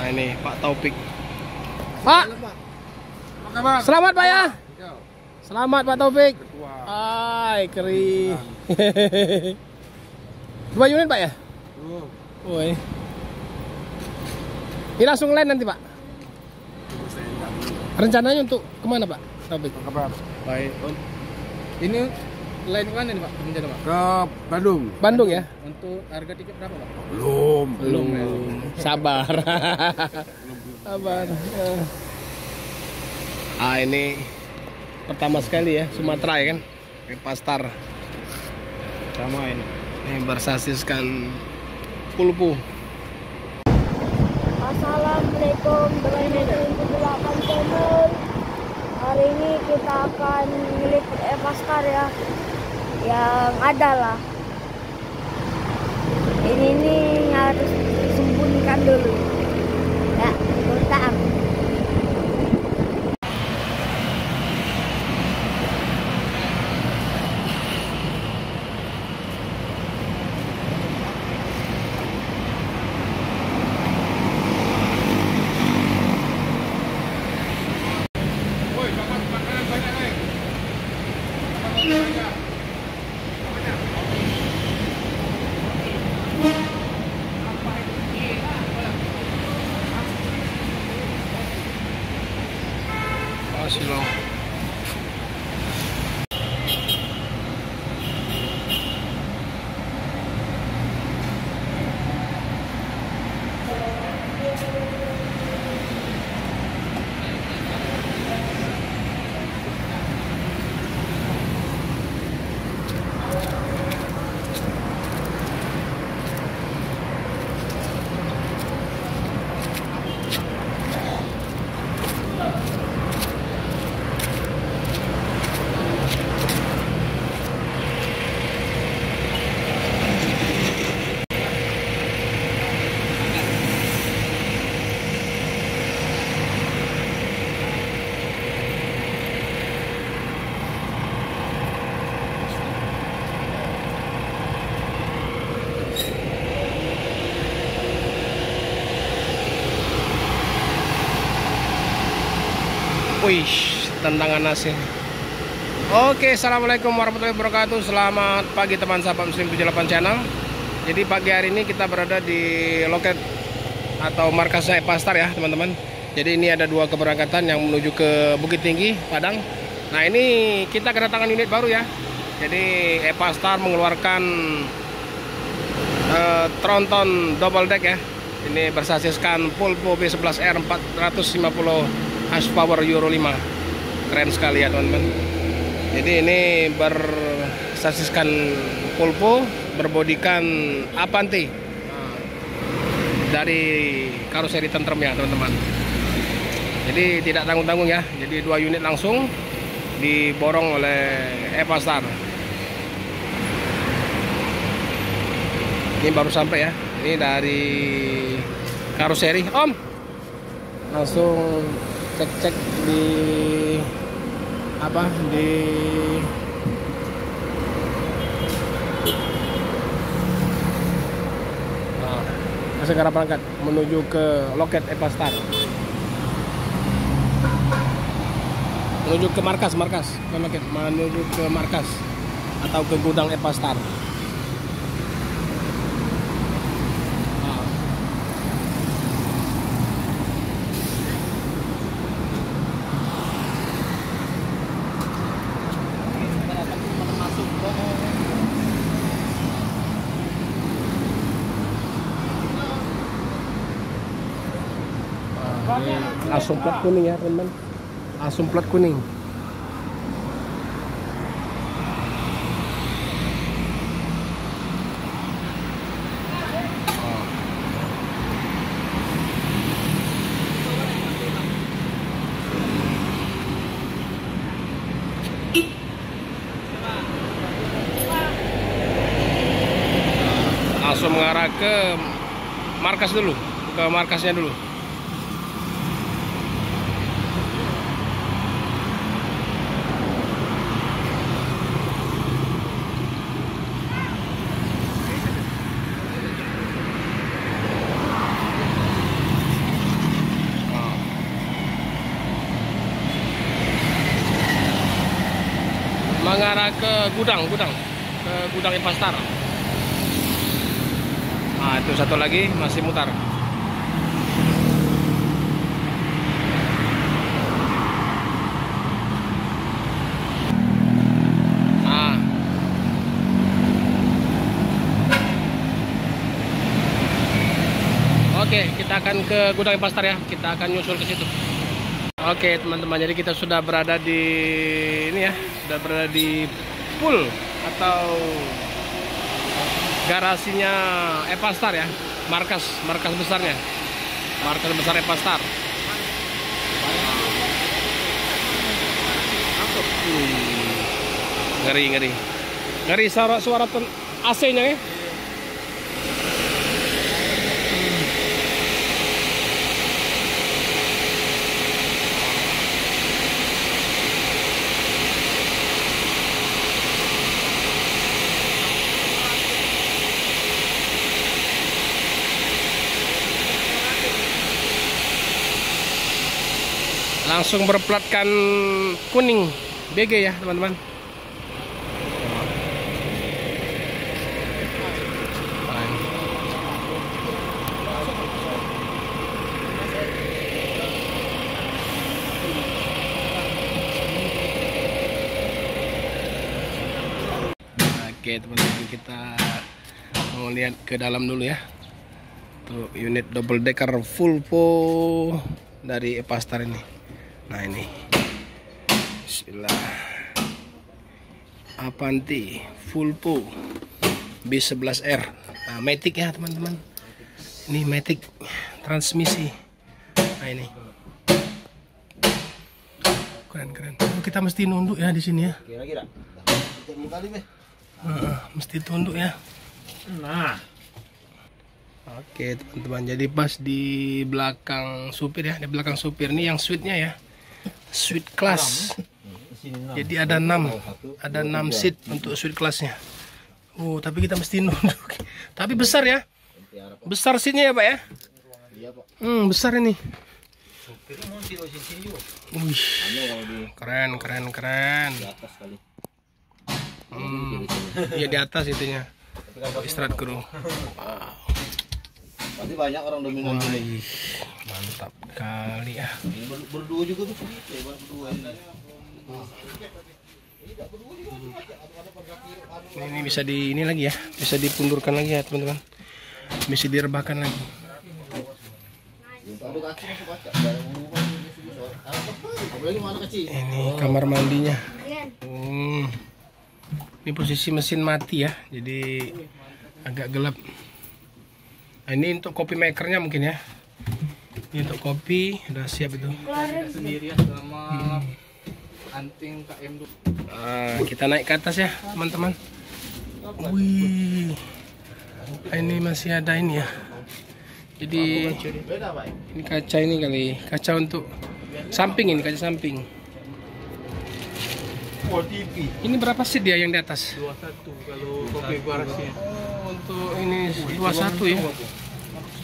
Nah ini Pak Taufik. Pak, selamat Pak ya. Selamat Pak Taufik. Hai keri. 2 unit Pak ya? Woi. Ini langsung land nanti Pak. Rencananya untuk kemana Pak Taufik? Baik. Ini land kemana nih Pak? Rencana Pak? Ke Bandung. Bandung ya? Untuk harga tiket berapa Pak? Belum. Sabar. Sabar. Ah ini pertama sekali ya Sumatera ya kan? Epastar. Sama ini. Ini bersasiskan pulpo. Assalamualaikum warahmatullahi channel. Hari ini kita akan meliput Epastar ya, yang ada lah. Ini nih harus disembunyikan dulu. Ya, bentar. Silong. Wih, tendangan nasi. Oke, assalamualaikum warahmatullahi wabarakatuh. Selamat pagi teman sahabat Muslim 78 channel. Jadi pagi hari ini kita berada di loket atau markasnya Epastar ya teman-teman. Jadi ini ada 2 keberangkatan yang menuju ke Bukit Tinggi, Padang. Nah ini kita kedatangan unit baru ya. Jadi Epastar mengeluarkan tronton double deck ya. Ini bersasiskan Pulpo B11R 450 horsepower Euro 5. Keren sekali ya teman-teman. Jadi ini bersasiskan Pulpo, berbodikan Avanti dari karoseri tentrem ya teman-teman. Jadi tidak tanggung-tanggung ya. Jadi 2 unit langsung diborong oleh Epastar. Ini baru sampai ya. Ini dari karoseri. Om, langsung cek-cek di apa di segera berangkat menuju ke loket Epastar, menuju ke markas menuju ke markas atau ke gudang Epastar. Asum plat kuning ya teman-teman, asum plat kuning. Langsung mengarah ke markas dulu, ke markasnya dulu. mengarah ke gudang Epastar. Nah, itu satu lagi masih mutar. Nah. Oke, kita akan ke gudang Epastar ya. Kita akan nyusul ke situ. Oke, teman-teman, jadi kita sudah berada di ini ya, sudah berada di pool atau garasinya Epastar ya, markas besarnya, markas besar Epastar. Ngeri suara AC-nya ya. Langsung berplatkan kuning BG ya teman-teman. Oke teman-teman, kita mau lihat ke dalam dulu ya. Tuh unit double decker full po dari Epastar ini. Nah ini, bismillah, Avanti full po B11R, nah, Matic ya teman-teman. Ini Matic transmisi. Nah ini keren. Oh, kita mesti nunduk ya di sini ya. Mesti tunduk ya. Nah, oke teman-teman, jadi pas di belakang supir ya, di belakang supir ini yang suite-nya ya, suite class. Jadi ada 6 seat untuk suite kelasnya. Oh, tapi kita mesti nunduk. Tapi besar ya, besar seatnya ya Pak ya. Besar ini. Wih, keren. Iya di atas itunya. Istirahat kru. Wow. Pasti banyak orang dominan ini. Mantap kali ya. Ini berdua juga tuh. Berdua ini. Ini bisa di ini lagi ya, bisa dipundurkan lagi ya teman-teman. Bisa direbahkan lagi. Ini kamar mandinya. Ini posisi mesin mati ya, jadi agak gelap. Nah, ini untuk kopi makernya mungkin ya. Ini untuk kopi udah siap itu. Sendiri ya sama anting KM. Kita naik ke atas ya teman-teman. Wih, ini masih ada ini ya. Jadi ini kaca ini kali, kaca untuk samping, ini kaca samping. Ini berapa seat dia yang di atas? 21 kalau konfigurasinya. Oh, untuk ini 21 ya.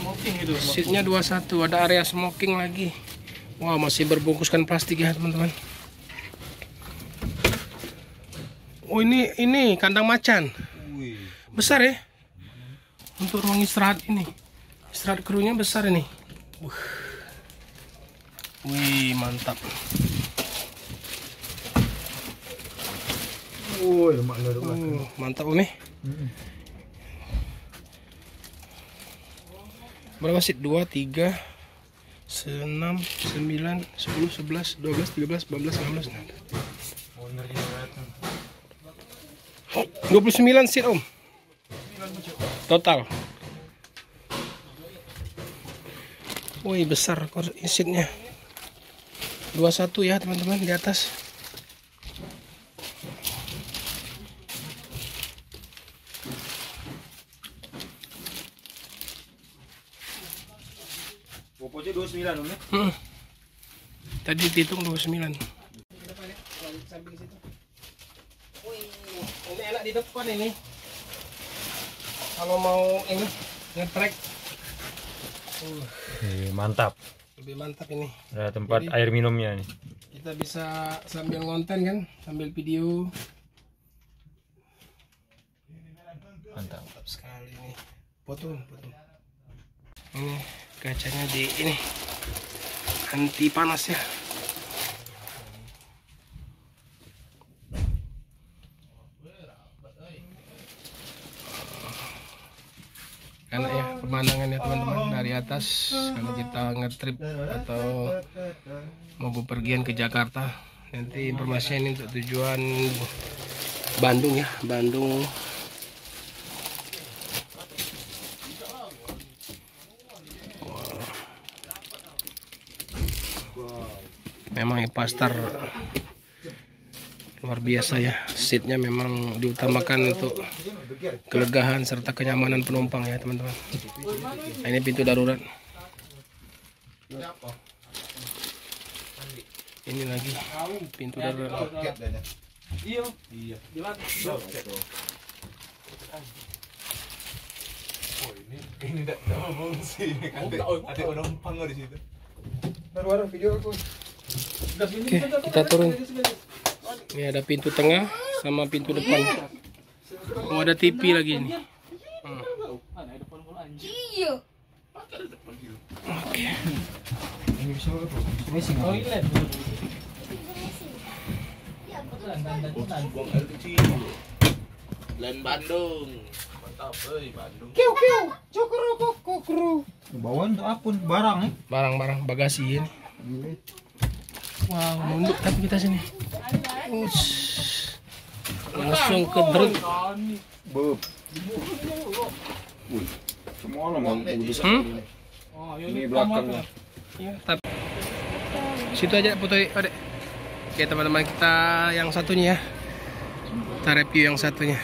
Smoking itu. Seatnya 21, ada area smoking lagi. Wow, masih berbungkuskan plastik ya teman-teman. Oh ini kandang macan. Besar ya. Untuk ruang istirahat ini. Istirahat krunya besar ini. Wih, mantap. Mantap Umi. Berapa seat? 2, 3, 6, 9, 10, 11, 12, 13, 14, 15. 29 seat Om. Total. Wih, besar seatnya. 21 ya teman-teman di atas. Pokoknya 29 Om ya. Tadi dihitung 29. Ini enak di depan ini. Kalau mau ini ngetrek. Mantap. Lebih mantap ini. Ada tempat jadi, air minumnya nih. Kita bisa sambil ngonten kan, sambil video. Mantap. Mantap sekali nih. Potong. Ini kacanya di ini anti panas ya. Enak ya pemandangannya teman-teman dari atas kalau kita ngetrip atau mau bepergian ke Jakarta. Nanti informasinya ini untuk tujuan Bandung ya, Bandung. Memang Epastar luar biasa ya, seatnya memang diutamakan untuk kelegahan serta kenyamanan penumpang ya teman-teman. Nah, ini pintu darurat. Ini lagi pintu darurat. Iya. Oh ini tidak fungsi. Ada penumpang di situ. Oke, kita turun. Ini ada pintu tengah sama pintu depan. Oh, ada TV lagi ini. Oke. Buang air kecil. Lain Bandung. Mantap, Bandung. Bawaan untuk apa? Barang nih. Barang-barang bagasi ini. Wow, nunduk tapi kita sini. Ush. Langsung ke drone. Semua orang Ini belakangnya. Ya, tapi situ aja foto adek. Oke teman-teman, kita yang satunya ya. Kita review yang satunya.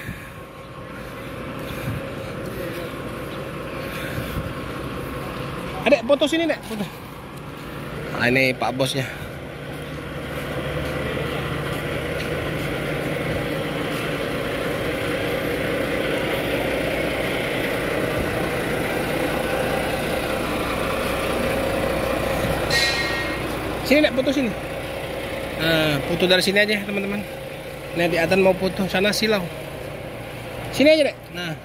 Adek foto sini dek, foto. Nah, ini Pak Bosnya. Sini dek, foto sini. Nah, foto dari sini aja teman-teman. Nah, di Atan mau foto, sana silau. Sini aja dek. Nah.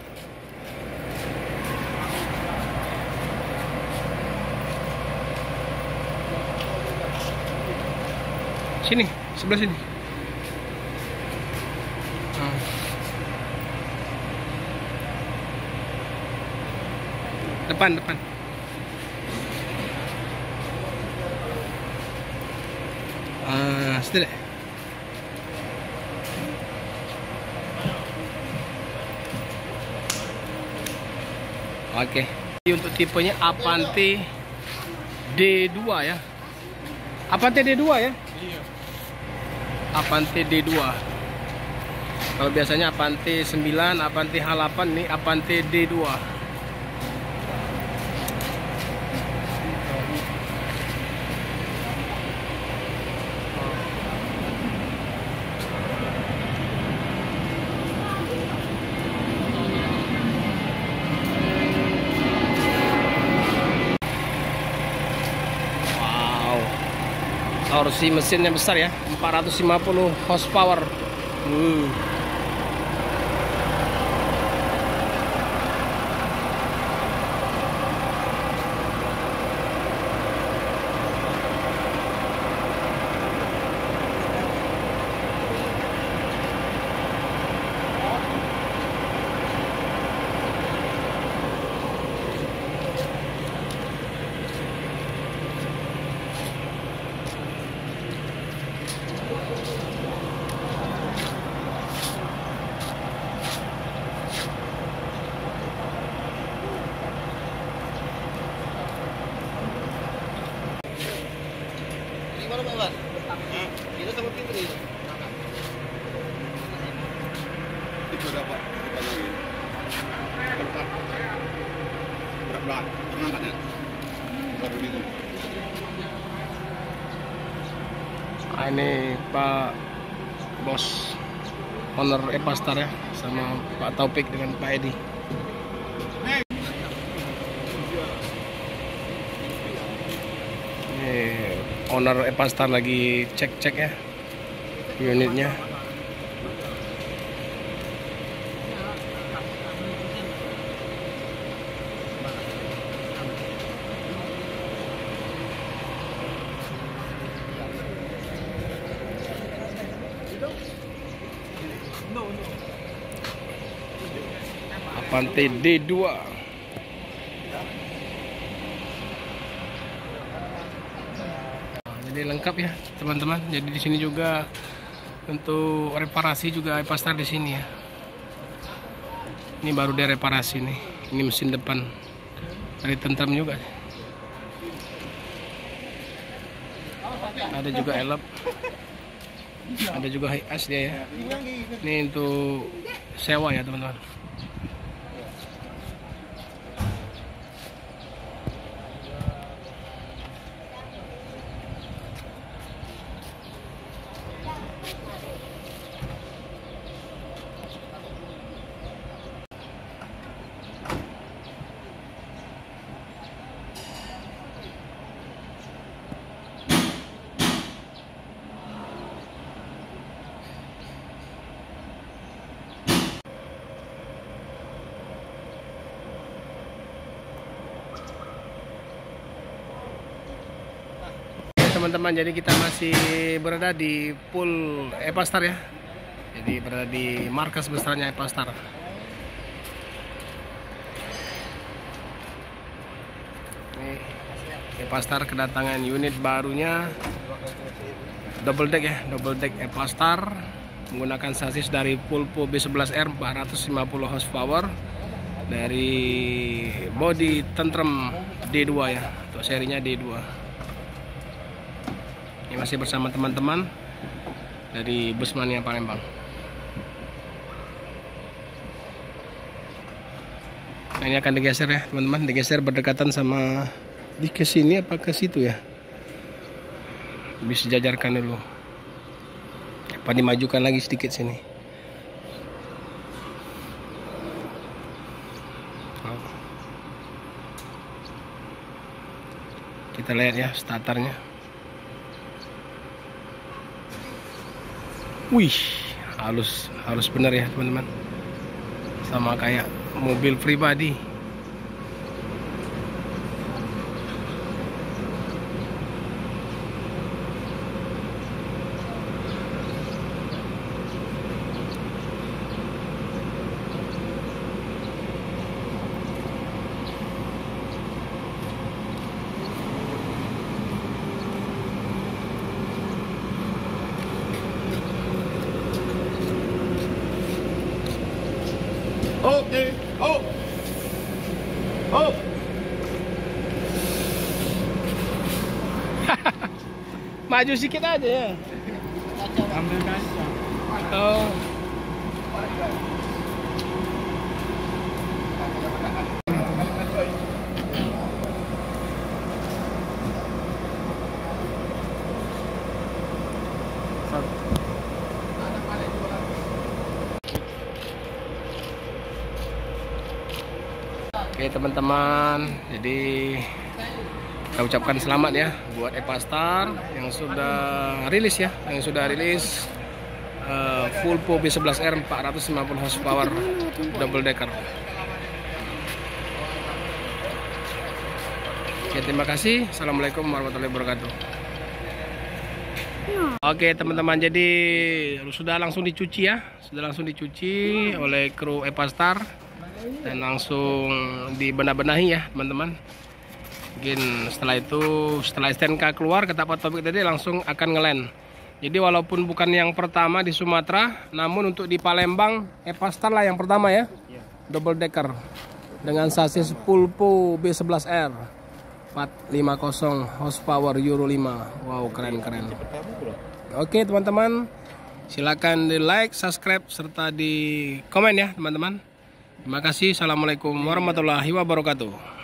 Sini, sebelah sini. Nah. Depan. Situ deh. Oke. Untuk tipenya Avante D2 ya. Avante D2 ya? Iya. Avante D2. Kalau biasanya Avante 9, Avante H8, nih Avante D2. Torsi mesinnya besar ya, 450 horsepower. Kita sama pintu itu. Itu dapat lagi. Tempat berat-berat. Angkatnya. Baru itu. Ini Pak Bos owner Epastar ya, sama Pak Taufik dengan Pak Edi. Owner Epastar lagi cek-cek ya unitnya. Pantai D2. Jadi lengkap ya teman-teman. Jadi di sini juga untuk reparasi juga Epastar di sini ya. Ini baru direparasi nih. Ini mesin depan dari Tentram juga. Ada juga elop. Ada juga hias dia ya. Ini untuk sewa ya teman-teman. Teman-teman, jadi kita masih berada di pool Epastar ya. Jadi berada di markas besarnya Epastar. Ini Epastar kedatangan unit barunya double deck ya, double deck Epastar menggunakan sasis dari Pulpo B11R 450 horsepower dari body Tentram D2 ya, untuk serinya D2. Ini masih bersama teman-teman dari Busmania Palembang. Nah, ini akan digeser ya teman-teman, digeser berdekatan sama di ke sini apa ke situ ya. Bisa jajarkan dulu. Apa dimajukan lagi sedikit sini. Kita lihat ya starternya. Wih, halus bener ya teman-teman, sama kayak mobil pribadi. Oke, oh, oh. Maju sedikit aja ya. Ambil kaca. Oh. Oke teman-teman, jadi kita ucapkan selamat ya buat Epastar yang sudah rilis ya, Pulpo B11R 450 horsepower double decker. Oke, terima kasih. Assalamualaikum warahmatullahi wabarakatuh. Oke teman-teman, jadi sudah langsung dicuci ya, oleh kru Epastar dan langsung dibenah-benahi ya teman-teman. Mungkin setelah itu, setelah STNK keluar kata Pak Topik tadi, langsung akan ngelend. Jadi walaupun bukan yang pertama di Sumatera, namun untuk di Palembang Epastar lah yang pertama ya, double decker dengan sasis Pulpo B11R 450 horsepower Euro 5. Wow, keren. Oke teman-teman, silakan di like, subscribe serta di komen ya teman-teman. Terima kasih. Assalamualaikum warahmatullahi wabarakatuh.